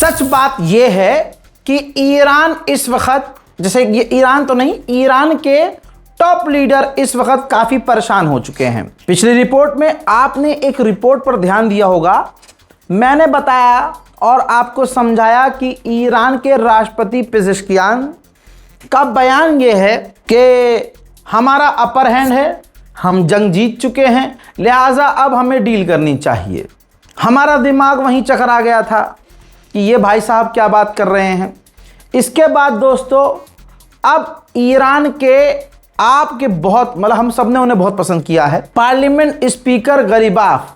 सच बात यह है कि ईरान इस वक्त, जैसे ये ईरान तो नहीं, ईरान के टॉप लीडर इस वक्त काफी परेशान हो चुके हैं। पिछली रिपोर्ट में आपने एक रिपोर्ट पर ध्यान दिया होगा, मैंने बताया और आपको समझाया कि ईरान के राष्ट्रपति पेजेश्कियान का बयान ये है कि हमारा अपर हैंड है, हम जंग जीत चुके हैं, लिहाजा अब हमें डील करनी चाहिए। हमारा दिमाग वहीं चकरा गया था कि ये भाई साहब क्या बात कर रहे हैं। इसके बाद दोस्तों, अब ईरान के आपके बहुत, मतलब हम सब ने उन्हें बहुत पसंद किया है, पार्लियामेंट स्पीकर गरीबाफ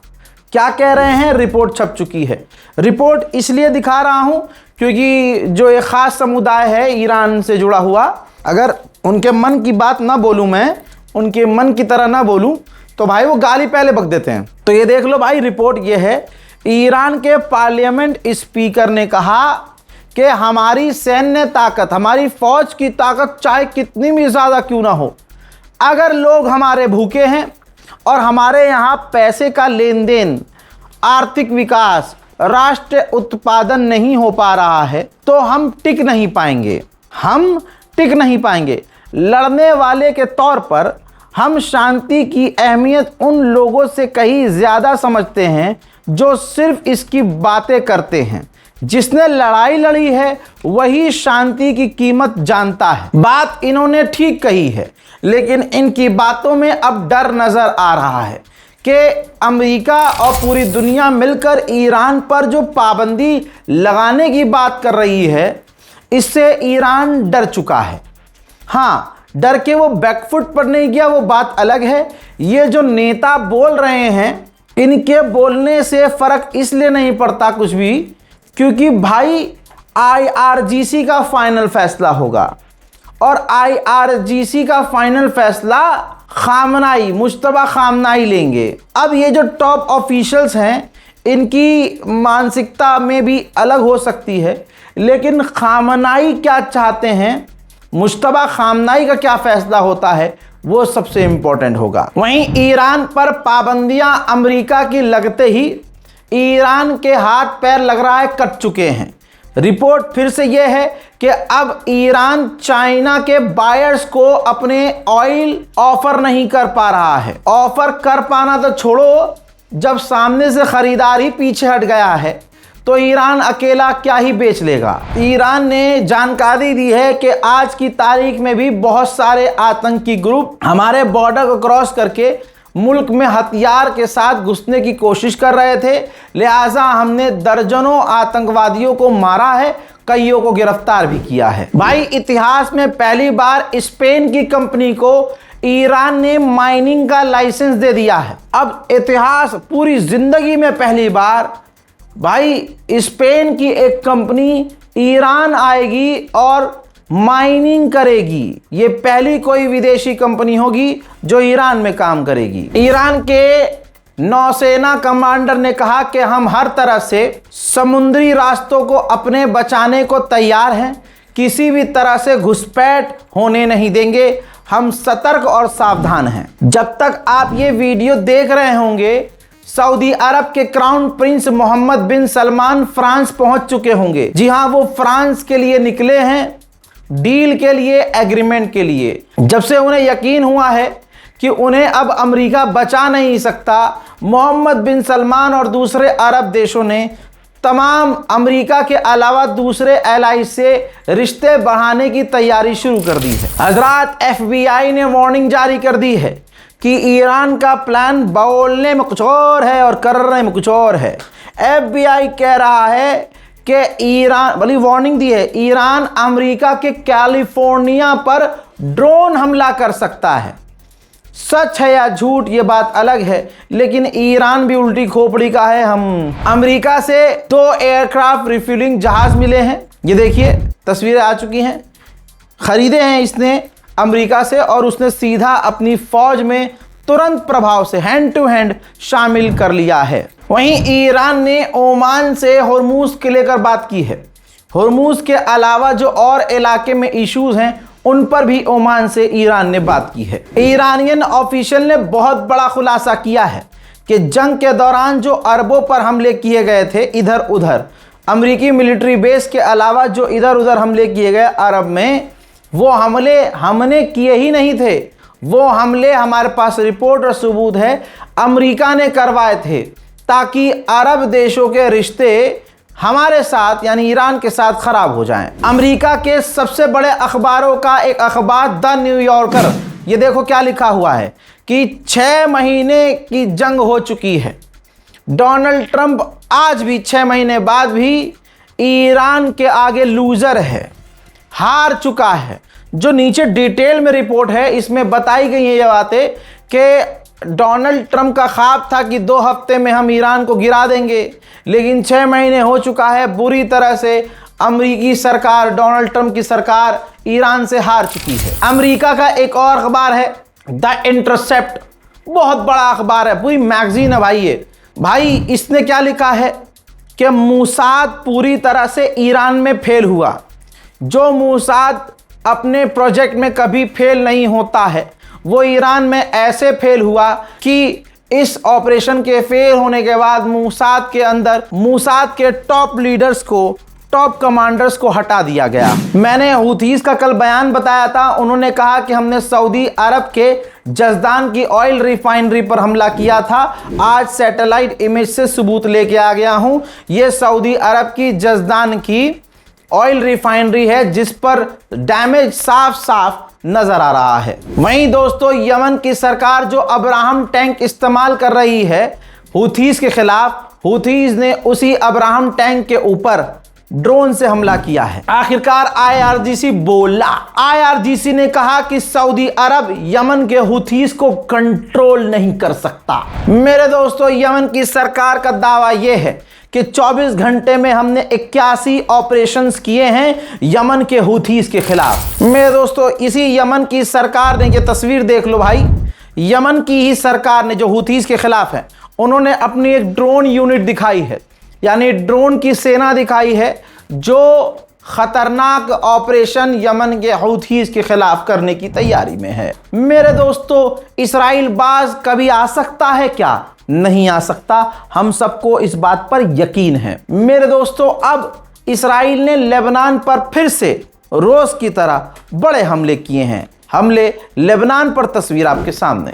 क्या कह रहे हैं, रिपोर्ट छप चुकी है। रिपोर्ट इसलिए दिखा रहा हूं क्योंकि जो एक ख़ास समुदाय है ईरान से जुड़ा हुआ, अगर उनके मन की बात ना बोलूं, मैं उनके मन की तरह ना बोलूं तो भाई वो गाली पहले बक देते हैं। तो ये देख लो भाई, रिपोर्ट ये है, ईरान के पार्लियामेंट स्पीकर ने कहा कि हमारी सैन्य ताकत, हमारी फौज की ताकत चाहे कितनी भी ज़्यादा क्यों ना हो, अगर लोग हमारे भूखे हैं और हमारे यहाँ पैसे का लेन देन, आर्थिक विकास, राष्ट्र उत्पादन नहीं हो पा रहा है तो हम टिक नहीं पाएंगे, हम टिक नहीं पाएंगे। लड़ने वाले के तौर पर हम शांति की अहमियत उन लोगों से कहीं ज़्यादा समझते हैं जो सिर्फ इसकी बातें करते हैं। जिसने लड़ाई लड़ी है वही शांति की कीमत जानता है। बात इन्होंने ठीक कही है, लेकिन इनकी बातों में अब डर नज़र आ रहा है कि अमेरिका और पूरी दुनिया मिलकर ईरान पर जो पाबंदी लगाने की बात कर रही है, इससे ईरान डर चुका है। हाँ, डर के वो बैकफुट पर नहीं गया, वो बात अलग है। ये जो नेता बोल रहे हैं, इनके बोलने से फ़र्क इसलिए नहीं पड़ता कुछ भी, क्योंकि भाई IRGC का फाइनल फैसला होगा और IRGC का फाइनल फैसला खामनाई, मुश्तबा खामनाई लेंगे। अब ये जो टॉप ऑफिशियल्स हैं, इनकी मानसिकता में भी अलग हो सकती है, लेकिन खामनाई क्या चाहते हैं, मुश्तबा खामनाई का क्या फैसला होता है, वो सबसे इंपॉर्टेंट होगा। वहीं ईरान पर पाबंदियां अमेरिका की लगते ही ईरान के हाथ पैर लग रहा है कट चुके हैं। रिपोर्ट फिर से यह है कि अब ईरान चाइना के बायर्स को अपने ऑयल ऑफर नहीं कर पा रहा है। ऑफर कर पाना तो छोड़ो, जब सामने से खरीदार ही पीछे हट गया है तो ईरान अकेला क्या ही बेच लेगा। ईरान ने जानकारी दी है कि आज की तारीख में भी बहुत सारे आतंकी ग्रुप हमारे बॉर्डर को क्रॉस करके मुल्क में हथियार के साथ घुसने की कोशिश कर रहे थे, लिहाजा हमने दर्जनों आतंकवादियों को मारा है, कईयों को गिरफ्तार भी किया है। भाई, इतिहास में पहली बार स्पेन की कंपनी को ईरान ने माइनिंग का लाइसेंस दे दिया है। अब इतिहास, पूरी जिंदगी में पहली बार भाई स्पेन की एक कंपनी ईरान आएगी और माइनिंग करेगी। ये पहली कोई विदेशी कंपनी होगी जो ईरान में काम करेगी। ईरान के नौसेना कमांडर ने कहा कि हम हर तरह से समुद्री रास्तों को अपने बचाने को तैयार हैं, किसी भी तरह से घुसपैठ होने नहीं देंगे, हम सतर्क और सावधान हैं। जब तक आप ये वीडियो देख रहे होंगे, सऊदी अरब के क्राउन प्रिंस मोहम्मद बिन सलमान फ्रांस पहुंच चुके होंगे। जी हां, वो फ्रांस के लिए निकले हैं, डील के लिए, एग्रीमेंट के लिए। जब से उन्हें यकीन हुआ है कि उन्हें अब अमेरिका बचा नहीं सकता, मोहम्मद बिन सलमान और दूसरे अरब देशों ने तमाम अमेरिका के अलावा दूसरे एलाइज से रिश्ते बढ़ाने की तैयारी शुरू कर दी है। हजरात, FBI ने वार्निंग जारी कर दी है कि ईरान का प्लान बोलने में कुछ और है और करने में कुछ और है। FBI कह रहा है कि ईरान, बड़ी वार्निंग दी है, ईरान अमेरिका के कैलिफोर्निया पर ड्रोन हमला कर सकता है। सच है या झूठ ये बात अलग है, लेकिन ईरान भी उल्टी खोपड़ी का है। हम अमेरिका से 2 एयरक्राफ्ट रिफ्यूलिंग जहाज मिले हैं, ये देखिए तस्वीरें आ चुकी हैं। खरीदे हैं इसने अमेरिका से और उसने सीधा अपनी फौज में तुरंत प्रभाव से हैंड टू हैंड शामिल कर लिया है। वहीं ईरान ने ओमान से होर्मुज के लेकर बात की है। होर्मुज के अलावा जो और इलाके में इश्यूज हैं उन पर भी ओमान से ईरान ने बात की है। ईरानियन ऑफिशियल ने बहुत बड़ा खुलासा किया है कि जंग के दौरान जो अरबों पर हमले किए गए थे इधर उधर, अमेरिकी मिलिट्री बेस के अलावा जो इधर उधर हमले किए गए अरब में, वो हमले हमने किए ही नहीं थे। वो हमले हमारे पास रिपोर्ट और सबूत है, अमेरिका ने करवाए थे, ताकि अरब देशों के रिश्ते हमारे साथ यानी ईरान के साथ खराब हो जाएं। अमेरिका के सबसे बड़े अखबारों का एक अखबार द न्यूयॉर्कर, ये देखो क्या लिखा हुआ है कि 6 महीने की जंग हो चुकी है। डोनाल्ड ट्रंप आज भी 6 महीने बाद भी ईरान के आगे लूजर है, हार चुका है। जो नीचे डिटेल में रिपोर्ट है इसमें बताई गई है ये बातें कि डोनाल्ड ट्रंप का ख्वाब था कि 2 हफ्ते में हम ईरान को गिरा देंगे, लेकिन 6 महीने हो चुका है। बुरी तरह से अमेरिकी सरकार, डोनाल्ड ट्रंप की सरकार ईरान से हार चुकी है। अमेरिका का एक और अखबार है द इंटरसेप्ट, बहुत बड़ा अखबार है, पूरी मैगजीन है भाई ये। भाई इसने क्या लिखा है कि मूसाद पूरी तरह से ईरान में फेल हुआ। जो मूसाद अपने प्रोजेक्ट में कभी फेल नहीं होता है, वो ईरान में ऐसे फेल हुआ कि इस ऑपरेशन के फेल होने के बाद मूसाद के अंदर मूसाद के टॉप लीडर्स को, टॉप कमांडर्स को हटा दिया गया। मैंने हूथीज का कल बयान बताया था, उन्होंने कहा कि हमने सऊदी अरब के जज़दान की ऑयल रिफाइनरी पर हमला किया था। आज सैटेलाइट इमेज से सबूत लेके आ गया हूं। यह सऊदी अरब की जज़दान की ऑयल रिफाइनरी है जिस पर डैमेज साफ साफ नजर आ रहा है। वहीं दोस्तों यमन की सरकार जो अब्राहम टैंक इस्तेमाल कर रही है हूथीज के खिलाफ, हूथीज ने उसी अब्राहम टैंक के ऊपर ड्रोन से हमला किया है। आखिरकार IRGC बोला, IRGC ने कहा कि सऊदी अरब यमन के हूथीज को कंट्रोल नहीं कर सकता। मेरे दोस्तों यमन की सरकार का दावा यह है कि 24 घंटे में हमने 81 ऑपरेशंस किए हैं यमन के हूथीज के खिलाफ। मेरे दोस्तों इसी यमन की सरकार ने, ये तस्वीर देख लो भाई, यमन की ही सरकार ने जो हूथीज के खिलाफ है, उन्होंने अपनी एक ड्रोन यूनिट दिखाई है, यानी ड्रोन की सेना दिखाई है जो खतरनाक ऑपरेशन यमन के हूथीज के खिलाफ करने की तैयारी में है। मेरे दोस्तों इस्राइल बाज कभी आ सकता है क्या? नहीं आ सकता। हम सबको इस बात पर यकीन है। मेरे दोस्तों अब इस्राइल ने लेबनान पर फिर से रोज की तरह बड़े हमले किए हैं। हमले लेबनान पर, तस्वीर आपके सामने।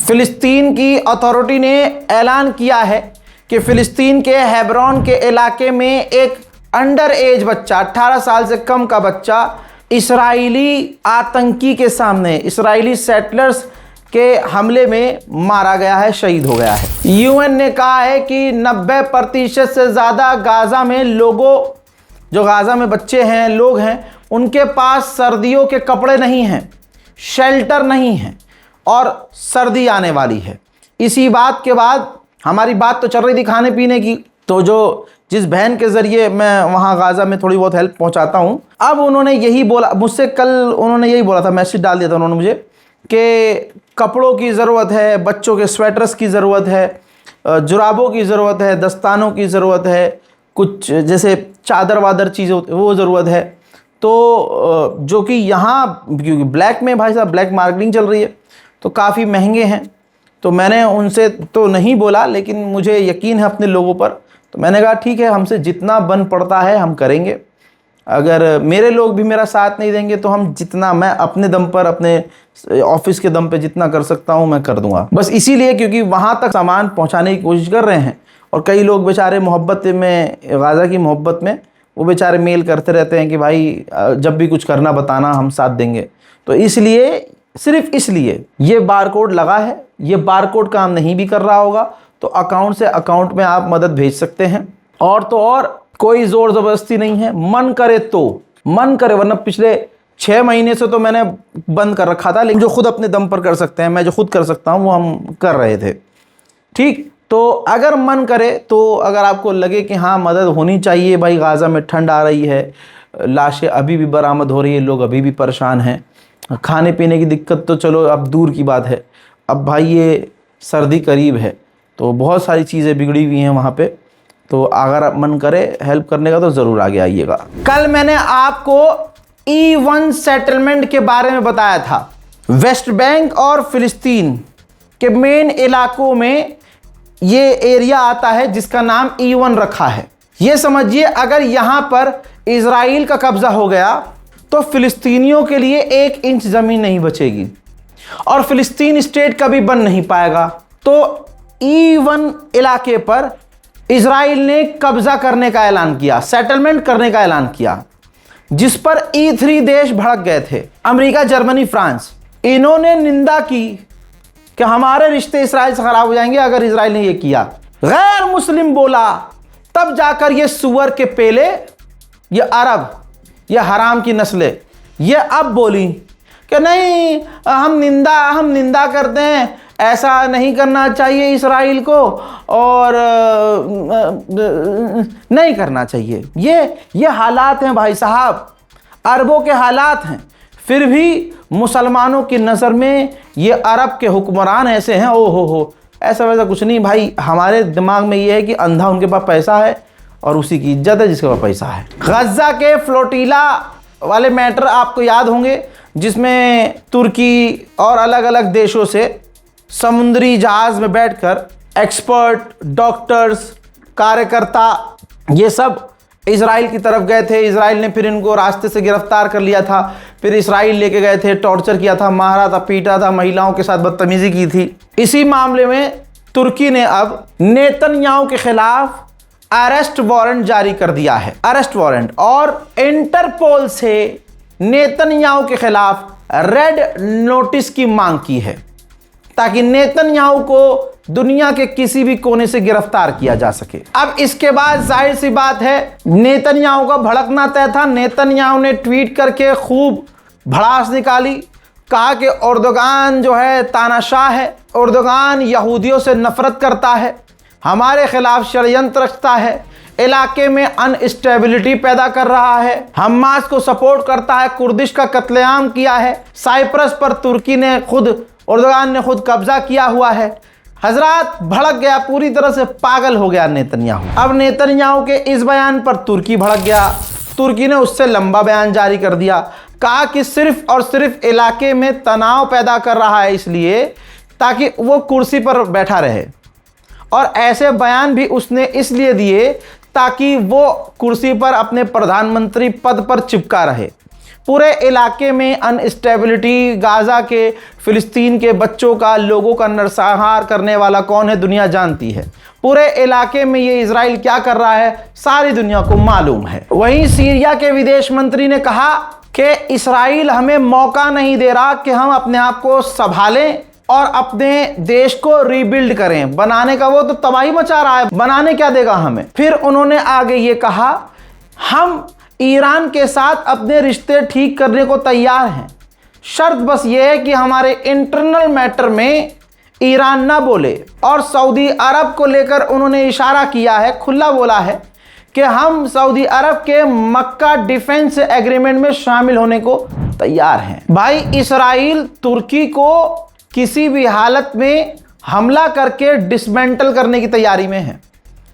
फिलिस्तीन की अथॉरिटी ने ऐलान किया है कि फिलिस्तीन के हेब्रोन के इलाके में एक अंडर एज बच्चा, 18 साल से कम का बच्चा, इस्राएली आतंकी के सामने, इस्राएली सेटलर्स के हमले में मारा गया है, शहीद हो गया है। यूएन ने कहा है कि 90% से ज़्यादा गाज़ा में लोगों, जो गाज़ा में बच्चे हैं, लोग हैं, उनके पास सर्दियों के कपड़े नहीं हैं, शेल्टर नहीं है और सर्दी आने वाली है। इसी बात के बाद हमारी बात तो चल रही थी खाने पीने की, तो जो जिस बहन के ज़रिए मैं वहाँ गाज़ा में थोड़ी बहुत हेल्प पहुँचाता हूँ, अब उन्होंने यही बोला मुझसे, कल उन्होंने यही बोला था, मैसेज डाल दिया था उन्होंने मुझे कि कपड़ों की ज़रूरत है, बच्चों के स्वेटर्स की ज़रूरत है, जुराबों की ज़रूरत है, दस्तानों की ज़रूरत है, कुछ जैसे चादर वादर चीज़ें वो ज़रूरत है। तो जो कि यहाँ क्योंकि ब्लैक में भाई साहब ब्लैक मार्केटिंग चल रही है तो काफ़ी महंगे हैं। तो मैंने उनसे तो नहीं बोला, लेकिन मुझे यकीन है अपने लोगों पर, तो मैंने कहा ठीक है, हमसे जितना बन पड़ता है हम करेंगे। अगर मेरे लोग भी मेरा साथ नहीं देंगे तो हम जितना, मैं अपने दम पर, अपने ऑफिस के दम पे जितना कर सकता हूँ मैं कर दूंगा। बस इसीलिए क्योंकि वहाँ तक सामान पहुँचाने की कोशिश कर रहे हैं और कई लोग बेचारे मोहब्बत में, गाज़ा की मोहब्बत में, वो बेचारे मेल करते रहते हैं कि भाई जब भी कुछ करना बताना, हम साथ देंगे। तो इसलिए, सिर्फ इसलिए ये बारकोड लगा है। ये बारकोड काम नहीं भी कर रहा होगा तो अकाउंट से अकाउंट में आप मदद भेज सकते हैं। और तो और कोई ज़ोर ज़बरदस्ती नहीं है, मन करे तो मन करे, वरना पिछले 6 महीने से तो मैंने बंद कर रखा था, लेकिन जो खुद अपने दम पर कर सकते हैं, मैं जो खुद कर सकता हूँ वो हम कर रहे थे। ठीक, तो अगर मन करे, तो अगर आपको लगे कि हाँ मदद होनी चाहिए, भाई गाज़ा में ठंड आ रही है, लाशें अभी भी बरामद हो रही है, लोग अभी भी परेशान हैं, खाने पीने की दिक्कत तो चलो अब दूर की बात है, अब भाई ये सर्दी करीब है तो बहुत सारी चीज़ें बिगड़ी हुई हैं वहाँ पे, तो अगर मन करे हेल्प करने का तो ज़रूर आगे आइएगा। कल मैंने आपको E1 सेटलमेंट के बारे में बताया था। वेस्ट बैंक और फ़िलिस्तीन के मेन इलाकों में ये एरिया आता है जिसका नाम E1 रखा है। ये समझिए अगर यहाँ पर इजराइल का कब्ज़ा हो गया तो फ़िलिस्तीनियों के लिए 1 इंच ज़मीन नहीं बचेगी और फ़िलिस्तीन स्टेट कभी बन नहीं पाएगा। तो E1 इलाके पर इजराइल ने कब्ज़ा करने का ऐलान किया, सेटलमेंट करने का ऐलान किया, जिस पर E3 देश भड़क गए थे, अमेरिका, जर्मनी, फ्रांस। इन्होंने निंदा की कि हमारे रिश्ते इजराइल से ख़राब हो जाएंगे अगर इजराइल ने ये किया। गैर मुस्लिम बोला, तब जाकर ये सुअर के पेले, ये अरब, ये हराम की नस्लें, ये अब बोली कि नहीं हम निंदा करते हैं, ऐसा नहीं करना चाहिए इजराइल को और नहीं करना चाहिए। ये हालात हैं भाई साहब, अरबों के हालात हैं। फिर भी मुसलमानों की नज़र में ये अरब के हुक्मरान ऐसे हैं, ओ हो, ऐसा वैसा कुछ नहीं भाई। हमारे दिमाग में ये है कि अंधा उनके पास पैसा है और उसी की इज्जत है जिसके पास पैसा है। गज़ा के फ्लोटिला वाले मैटर आपको याद होंगे, जिसमें तुर्की और अलग अलग देशों से समुद्री जहाज़ में बैठकर एक्सपर्ट, डॉक्टर्स, कार्यकर्ता ये सब इजराइल की तरफ गए थे। इजराइल ने फिर इनको रास्ते से गिरफ्तार कर लिया था, फिर इजराइल लेके गए थे, टॉर्चर किया था, मारा था, पीटा था, महिलाओं के साथ बदतमीजी की थी। इसी मामले में तुर्की ने अब नेतन्याहू के खिलाफ अरेस्ट वारंट जारी कर दिया है, अरेस्ट वारंट, और इंटरपोल से नेतन्याहू के खिलाफ रेड नोटिस की मांग की है ताकि नेतन्याहू को दुनिया के किसी भी कोने से गिरफ्तार किया जा सके। अब इसके बाद जाहिर सी बात है नेतन्याहू का भड़कना तय था। नेतन्याहू ने ट्वीट करके खूब भड़ास निकाली, कहा कि एर्दोगान जो है तानाशाह है, एर्दोगान यहूदियों से नफरत करता है, हमारे खिलाफ षड्यंत्र रचता है, इलाके में अनस्टेबिलिटी पैदा कर रहा है, हमास को सपोर्ट करता है, कुर्दिश का कत्लेआम किया है, साइप्रस पर तुर्की ने खुद, एर्दोगान ने खुद कब्जा किया हुआ है। हजरात भड़क गया, पूरी तरह से पागल हो गया नेतन्याहू। अब नेतन्याहू के इस बयान पर तुर्की भड़क गया। तुर्की ने उससे लंबा बयान जारी कर दिया, कहा कि सिर्फ और सिर्फ इलाके में तनाव पैदा कर रहा है इसलिए ताकि वो कुर्सी पर बैठा रहे, और ऐसे बयान भी उसने इसलिए दिए ताकि वो कुर्सी पर अपने प्रधानमंत्री पद पर चिपका रहे। पूरे इलाके में अनस्टेबिलिटी, गाज़ा के, फ़िलिस्तीन के बच्चों का, लोगों का नरसंहार करने वाला कौन है दुनिया जानती है। पूरे इलाके में ये इजराइल क्या कर रहा है सारी दुनिया को मालूम है। वहीं सीरिया के विदेश मंत्री ने कहा कि इजराइल हमें मौका नहीं दे रहा कि हम अपने आप को संभालें और अपने देश को रीबिल्ड करें। बनाने का वो तो तबाही मचा रहा है, बनाने क्या देगा हमें। फिर उन्होंने आगे ये कहा, हम ईरान के साथ अपने रिश्ते ठीक करने को तैयार हैं, शर्त बस ये है कि हमारे इंटरनल मैटर में ईरान ना बोले। और सऊदी अरब को लेकर उन्होंने इशारा किया है, खुला बोला है कि हम सऊदी अरब के मक्का डिफेंस एग्रीमेंट में शामिल होने को तैयार हैं। भाई इजराइल तुर्की को किसी भी हालत में हमला करके डिसमेंटल करने की तैयारी में है,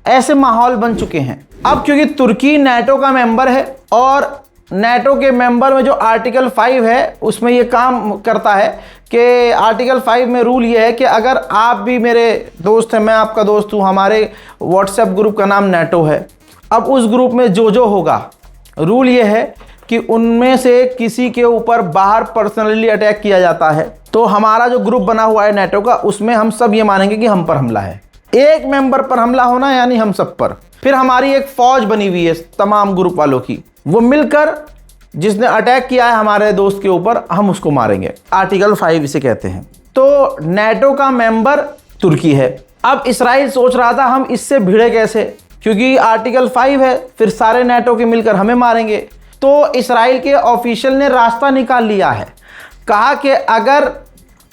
ऐसे माहौल बन चुके हैं। अब क्योंकि तुर्की नेटो का मेंबर है और नेटो के मेंबर में जो आर्टिकल 5 है उसमें ये काम करता है कि आर्टिकल 5 में रूल ये है कि अगर आप भी मेरे दोस्त हैं, मैं आपका दोस्त हूँ, हमारे व्हाट्सएप ग्रुप का नाम नेटो है, अब उस ग्रुप में जो होगा, रूल ये है कि उनमें से किसी के ऊपर बाहर पर्सनली अटैक किया जाता है तो हमारा जो ग्रुप बना हुआ है नेटो का, उसमें हम सब ये मानेंगे कि हम पर हमला है। एक मेंबर पर हमला होना यानी हम सब पर। फिर हमारी एक फौज बनी हुई है तमाम ग्रुप वालों की, वो मिलकर जिसने अटैक किया है हमारे दोस्त के ऊपर, हम उसको मारेंगे। आर्टिकल 5 इसे कहते हैं। तो नेटो का मेंबर तुर्की है। अब इजराइल सोच रहा था हम इससे भिड़े कैसे, क्योंकि आर्टिकल 5 है, फिर सारे नेटो के मिलकर हमें मारेंगे। तो इजराइल के ऑफिशियल ने रास्ता निकाल लिया है, कहा कि अगर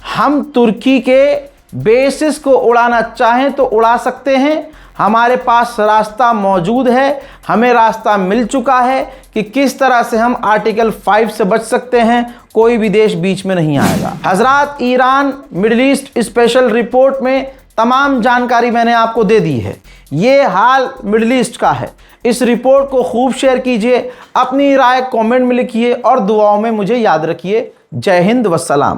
हम तुर्की के बेसिस को उड़ाना चाहें तो उड़ा सकते हैं। हमारे पास रास्ता मौजूद है, हमें रास्ता मिल चुका है कि किस तरह से हम आर्टिकल 5 से बच सकते हैं, कोई भी देश बीच में नहीं आएगा। हजरात, Iran middle east special report में तमाम जानकारी मैंने आपको दे दी है। ये हाल मिडिल ईस्ट का है। इस रिपोर्ट को खूब शेयर कीजिए, अपनी राय कमेंट में लिखिए और दुआओं में मुझे याद रखिए। जय हिंद वस्सलाम।